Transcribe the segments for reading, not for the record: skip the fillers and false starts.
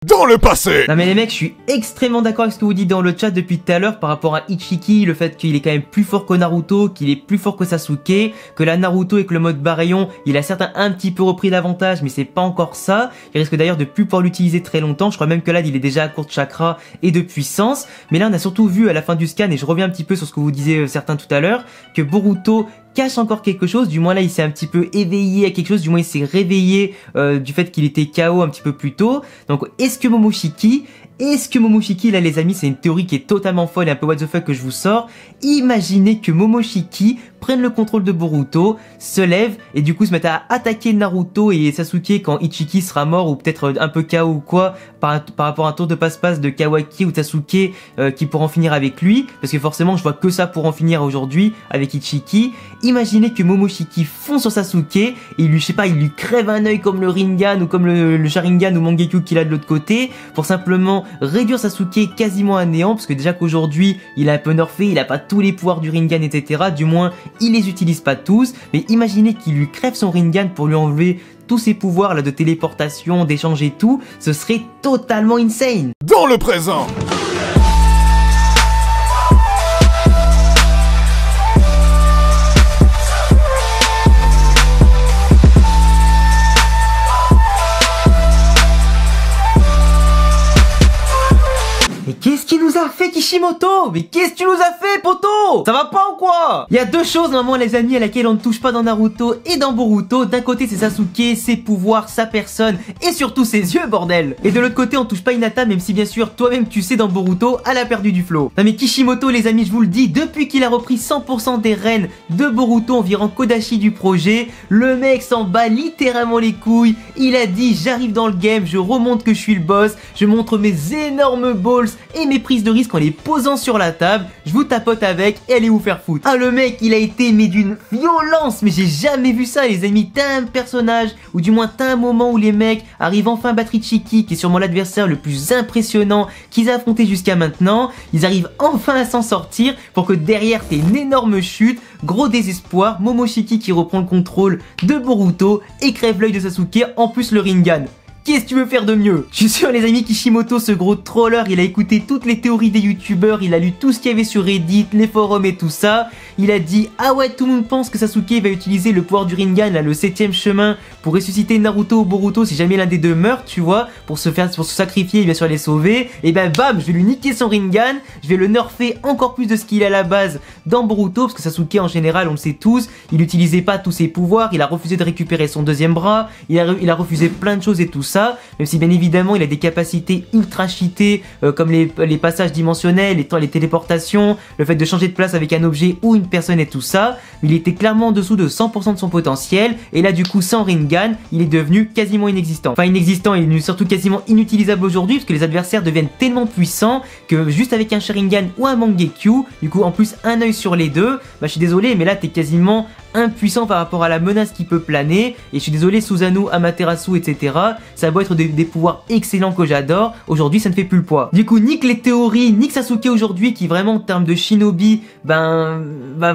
dans le passé. Non mais les mecs, je suis extrêmement d'accord avec ce que vous dites dans le chat depuis tout à l'heure par rapport à Ichiki, le fait qu'il est quand même plus fort que Naruto, qu'il est plus fort que Sasuke, que là Naruto avec le mode Barayon, il a certes un petit peu repris l'avantage, mais c'est pas encore ça. Il risque d'ailleurs de plus pouvoir l'utiliser très longtemps. Je crois même que là il est déjà à court de chakra et de puissance. Mais là on a surtout vu à la fin du scan, et je reviens un petit peu sur ce que vous disiez certains tout à l'heure, que Boruto cache encore quelque chose, du moins là il s'est un petit peu éveillé à quelque chose, du moins il s'est réveillé du fait qu'il était KO un petit peu plus tôt. Donc est-ce que Momoshiki, là les amis, c'est une théorie qui est totalement folle et un peu what the fuck que je vous sors. Imaginez que Momoshiki prenne le contrôle de Boruto, se lève et du coup se mette à attaquer Naruto et Sasuke quand Ichiki sera mort ou peut-être un peu KO ou quoi par rapport à un tour de passe-passe de Kawaki ou Sasuke qui pourra en finir avec lui, parce que forcément je vois que ça pour en finir aujourd'hui avec Ichiki. Imaginez que Momoshiki fonce sur Sasuke et il lui, je sais pas, il lui crève un œil comme le Rinnegan ou comme le Sharingan ou Mangekyo qu'il a de l'autre côté pour simplement réduire Sasuke quasiment à néant, parce que déjà qu'aujourd'hui il a un peu nerfé, il a pas tous les pouvoirs du Rinnegan etc, du moins il les utilise pas tous, mais imaginez qu'il lui crève son Rinnegan pour lui enlever tous ses pouvoirs là de téléportation, d'échange et tout, ce serait totalement insane. Dans le présent. Mais qu'est-ce qu'il nous a fait Kishimoto? Mais qu'est-ce que tu nous as fait poto? Ça va pas ou quoi? Il y a deux choses normalement les amis à laquelle on ne touche pas dans Naruto et dans Boruto. D'un côté c'est Sasuke, ses pouvoirs, sa personne et surtout ses yeux bordel. Et de l'autre côté on touche pas Hinata, même si bien sûr toi-même tu sais dans Boruto elle a perdu du flow. Non mais Kishimoto les amis, je vous le dis, depuis qu'il a repris 100% des rênes de Boruto environ Kodashi du projet, le mec s'en bat littéralement les couilles. Il a dit j'arrive dans le game, je remonte que je suis le boss, je montre mes énormes balls et mes prises de risque en les posant sur la table, je vous tapote avec et allez vous faire foutre. Ah le mec il a été mais d'une violence, mais j'ai jamais vu ça les amis. T'as un personnage, ou du moins t'as un moment où les mecs arrivent enfin à battre Ichiki, qui est sûrement l'adversaire le plus impressionnant qu'ils aient affronté jusqu'à maintenant. Ils arrivent enfin à s'en sortir pour que derrière t'aies une énorme chute, gros désespoir, Momoshiki qui reprend le contrôle de Boruto et crève l'œil de Sasuke, en plus le Rinnegan. Qu'est-ce que tu veux faire de mieux? Je suis sûr les amis, Kishimoto, ce gros troller, il a écouté toutes les théories des youtubeurs, il a lu tout ce qu'il y avait sur Reddit, les forums et tout ça. Il a dit ah ouais, tout le monde pense que Sasuke va utiliser le pouvoir du Rinnegan, là, le 7ème chemin, pour ressusciter Naruto ou Boruto si jamais l'un des deux meurt, tu vois, pour se sacrifier et bien sûr les sauver. Et ben bam, je vais lui niquer son Rinnegan, je vais le nerfer encore plus de ce qu'il a à la base dans Boruto, parce que Sasuke en général, on le sait tous, il n'utilisait pas tous ses pouvoirs, il a refusé de récupérer son deuxième bras, il a refusé plein de choses et tout ça. Même si bien évidemment il a des capacités ultra cheatées comme les passages dimensionnels, les téléportations, le fait de changer de place avec un objet ou une personne et tout ça, mais il était clairement en dessous de 100% de son potentiel, et là du coup sans Rinnegan il est devenu quasiment inexistant. Enfin inexistant, il est surtout quasiment inutilisable aujourd'hui parce que les adversaires deviennent tellement puissants que juste avec un Sharingan ou un Mangekyo, du coup en plus un œil sur les deux, bah je suis désolé mais là t'es quasiment impuissant par rapport à la menace qui peut planer, et je suis désolé Susanoo, Amaterasu etc, ça doit être des pouvoirs excellents que j'adore, aujourd'hui ça ne fait plus le poids. Du coup nique les théories, nique Sasuke aujourd'hui qui vraiment en termes de shinobi va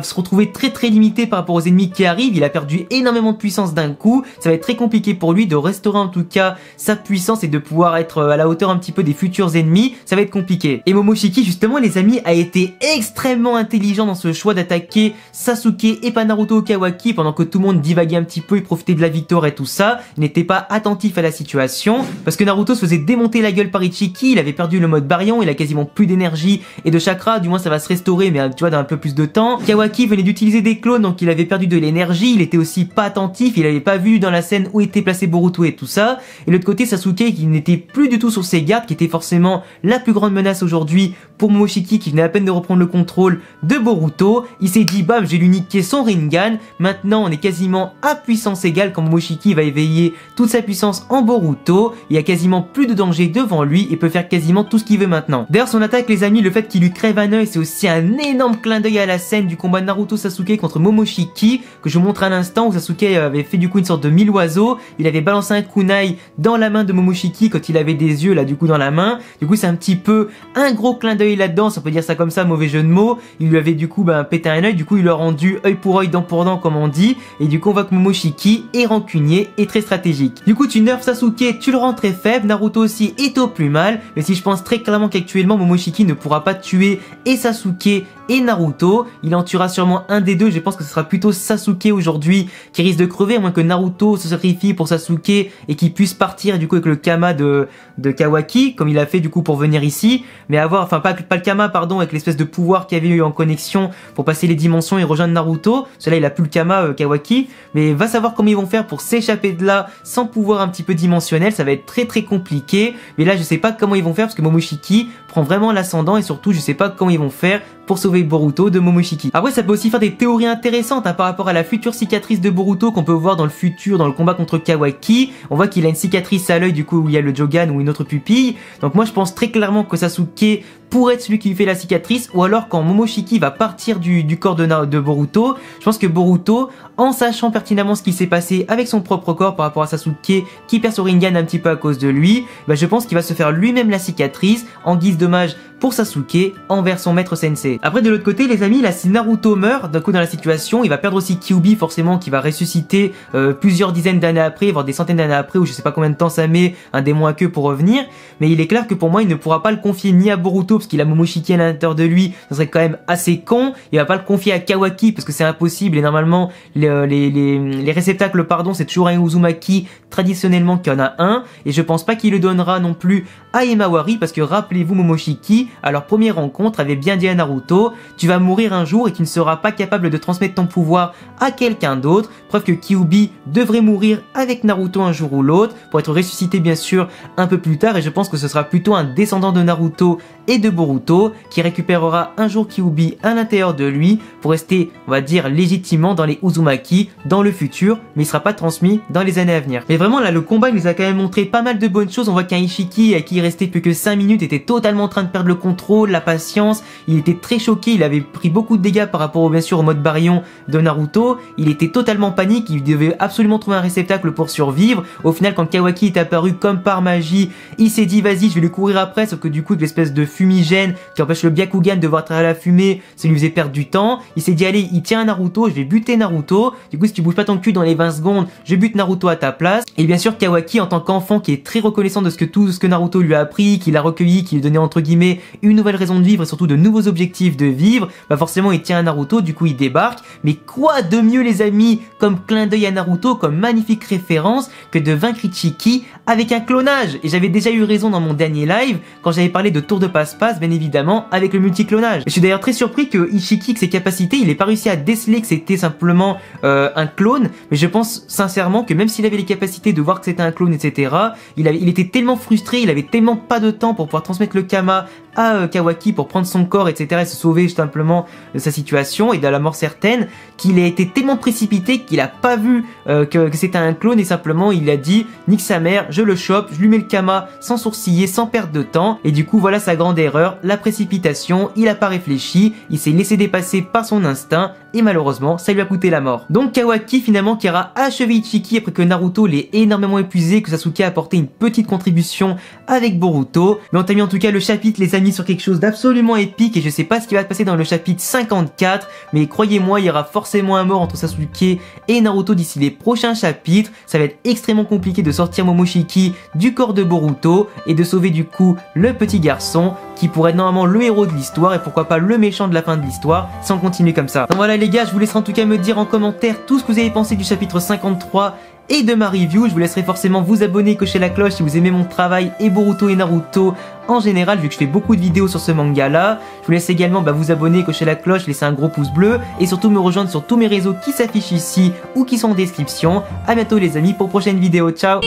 se retrouver très limité par rapport aux ennemis qui arrivent. Il a perdu énormément de puissance d'un coup, ça va être très compliqué pour lui de restaurer en tout cas sa puissance et de pouvoir être à la hauteur un petit peu des futurs ennemis, ça va être compliqué. Et Momoshiki justement les amis a été extrêmement intelligent dans ce choix d'attaquer Sasuke et pas Naruto Kawaki pendant que tout le monde divaguait un petit peu et profitait de la victoire et tout ça. Il n'était pas attentif à la situation parce que Naruto se faisait démonter la gueule par Ichiki, il avait perdu le mode Barayon, il a quasiment plus d'énergie et de chakra, du moins ça va se restaurer mais tu vois dans un peu plus de temps. Kawaki venait d'utiliser des clones donc il avait perdu de l'énergie, il était aussi pas attentif, il avait pas vu dans la scène où était placé Boruto et tout ça. Et de l'autre côté Sasuke qui n'était plus du tout sur ses gardes, qui était forcément la plus grande menace aujourd'hui pour Momoshiki qui venait à peine de reprendre le contrôle de Boruto. Il s'est dit bam, j'ai lui niqué son Rinnegan, maintenant on est quasiment à puissance égale quand Momoshiki va éveiller toute sa puissance en Boruto, il y a quasiment plus de danger devant lui et peut faire quasiment tout ce qu'il veut maintenant. D'ailleurs son attaque les amis, le fait qu'il lui crève un œil, c'est aussi un énorme clin d'œil à la scène du combat Naruto Sasuke contre Momoshiki que je vous montre à l'instant où Sasuke avait fait du coup une sorte de mis l'oiseau, il avait balancé un kunai dans la main de Momoshiki quand il avait des yeux là du coup dans la main. Du coup c'est un petit peu un gros clin d'œil là-dedans, si on peut dire ça comme ça, mauvais jeu de mots. Il lui avait du coup pété un œil, du coup il lui a rendu œil pour œil, dent pour dent comme on dit. Et du coup on voit que Momoshiki est rancunier et très stratégique. Du coup tu nerfs Sasuke, tu le rends très faible, Naruto aussi est au plus mal. Mais si je pense très clairement qu'actuellement Momoshiki ne pourra pas tuer et Sasuke et Naruto, il en tuera sûrement un des deux. Je pense que ce sera plutôt Sasuke aujourd'hui qui risque de crever, à moins que Naruto se sacrifie pour Sasuke et qu'il puisse partir du coup avec le Kama de Kawaki, comme il a fait du coup pour venir ici, mais avoir, enfin pas le Kama pardon, avec l'espèce de pouvoir qu'il y avait eu en connexion pour passer les dimensions et rejoindre Naruto. Celui-là il a plus le Kama Kawaki, mais va savoir comment ils vont faire pour s'échapper de là sans pouvoir un petit peu dimensionnel. Ça va être très très compliqué, mais là je sais pas comment ils vont faire parce que Momoshiki prend vraiment l'ascendant et surtout je sais pas comment ils vont faire pour sauver Boruto de Momoshiki. Après ça peut aussi faire des théories intéressantes par rapport à la future cicatrice de Boruto qu'on peut voir dans le futur dans le combat contre Kawaki. On voit qu'il a une cicatrice à l'œil du coup où il y a le Jogan ou une autre pupille. Donc moi je pense très clairement que Sasuke pourrait être celui qui lui fait la cicatrice, ou alors quand Momoshiki va partir du corps de Boruto, je pense que Boruto, en sachant pertinemment ce qui s'est passé avec son propre corps par rapport à Sasuke qui perd son Rinnegan un petit peu à cause de lui, je pense qu'il va se faire lui-même la cicatrice en guise d'hommage pour Sasuke envers son maître sensei. Après de l'autre côté les amis, là si Naruto meurt d'un coup dans la situation, il va perdre aussi Kyuubi forcément qui va ressusciter plusieurs dizaines d'années après, voire des centaines d'années après, ou je sais pas combien de temps ça met un démon à queue pour revenir, mais il est clair que pour moi il ne pourra pas le confier ni à Boruto parce qu'il a Momoshiki à l'intérieur de lui, ça serait quand même assez con. Il va pas le confier à Kawaki parce que c'est impossible et normalement les réceptacles pardon c'est toujours un Uzumaki traditionnellement qu'il y en a un, et je pense pas qu'il le donnera non plus à Imawari parce que rappelez-vous Momoshiki à leur première rencontre avait bien dit à Naruto tu vas mourir un jour et tu ne seras pas capable de transmettre ton pouvoir à quelqu'un d'autre, preuve que Kyuubi devrait mourir avec Naruto un jour ou l'autre pour être ressuscité bien sûr un peu plus tard, et je pense que ce sera plutôt un descendant de Naruto et de Boruto qui récupérera un jour Kyuubi à l'intérieur de lui pour rester on va dire légitimement dans les Uzumaki dans le futur, mais il sera pas transmis dans les années à venir. Mais vraiment là le combat il nous a quand même montré pas mal de bonnes choses. On voit qu'un Ishiki à qui il restait plus que 5 minutes était totalement en train de perdre le contrôle, la patience, il était très choqué, il avait pris beaucoup de dégâts par rapport bien sûr au mode baryon de Naruto, il était totalement panique, il devait absolument trouver un réceptacle pour survivre. Au final quand Kawaki est apparu comme par magie, il s'est dit vas-y je vais lui courir après, sauf que du coup avec l'espèce de fumigène qui empêche le Byakugan de voir à travers la fumée, ça lui faisait perdre du temps. Il s'est dit allez il tient un Naruto, je vais buter Naruto, du coup si tu bouges pas ton cul dans les 20 secondes je bute Naruto à ta place. Et bien sûr Kawaki en tant qu'enfant qui est très reconnaissant de tout ce que Naruto lui a appris, qu'il a recueilli, qui lui donnait entre guillemets une nouvelle raison de vivre et surtout de nouveaux objectifs de vivre, forcément il tient un Naruto, du coup il débarque. Mais quoi de mieux les amis comme clin d'œil à Naruto, comme magnifique référence que de vaincre Ichiki avec un clonage. Et j'avais déjà eu raison dans mon dernier live quand j'avais parlé de tour de passe-passe bien évidemment avec le multiclonage. Je suis d'ailleurs très surpris que Ichiki avec ses capacités il ait pas réussi à déceler que c'était simplement un clone, mais je pense sincèrement que même s'il avait les capacités de voir que c'était un clone etc, il était tellement frustré, il avait tellement pas de temps pour pouvoir transmettre le Kama à Kawaki pour prendre son corps etc et se sauver simplement de sa situation et de la mort certaine, qu'il a été tellement précipité qu'il a pas vu que c'était un clone et simplement il a dit nique sa mère, je le chope, je lui mets le Kama sans sourciller, sans perdre de temps. Et du coup voilà sa grande erreur, la précipitation, il a pas réfléchi, il s'est laissé dépasser par son instinct et malheureusement ça lui a coûté la mort. Donc Kawaki finalement qui aura achevé Ichiki après que Naruto l'ait énormément épuisé, que Sasuke a apporté une petite contribution avec Boruto. Mais on t'a mis en tout cas le chapitre les amis sur quelque chose d'absolument épique et je sais pas ce qui va se passer dans le chapitre 54, mais croyez-moi il y aura forcément un mort entre Sasuke et Naruto d'ici les prochains chapitres. Ça va être extrêmement compliqué de sortir Momoshiki du corps de Boruto et de sauver du coup le petit garçon qui pourrait être normalement le héros de l'histoire et pourquoi pas le méchant de la fin de l'histoire si on continue comme ça. Donc voilà les gars, je vous laisserai en tout cas me dire en commentaire tout ce que vous avez pensé du chapitre 53 et de ma review. Je vous laisserai forcément vous abonner, cocher la cloche si vous aimez mon travail et Boruto et Naruto en général vu que je fais beaucoup de vidéos sur ce manga là. Je vous laisse également vous abonner, cocher la cloche, laisser un gros pouce bleu et surtout me rejoindre sur tous mes réseaux qui s'affichent ici ou qui sont en description. A bientôt les amis pour prochaine vidéo, ciao.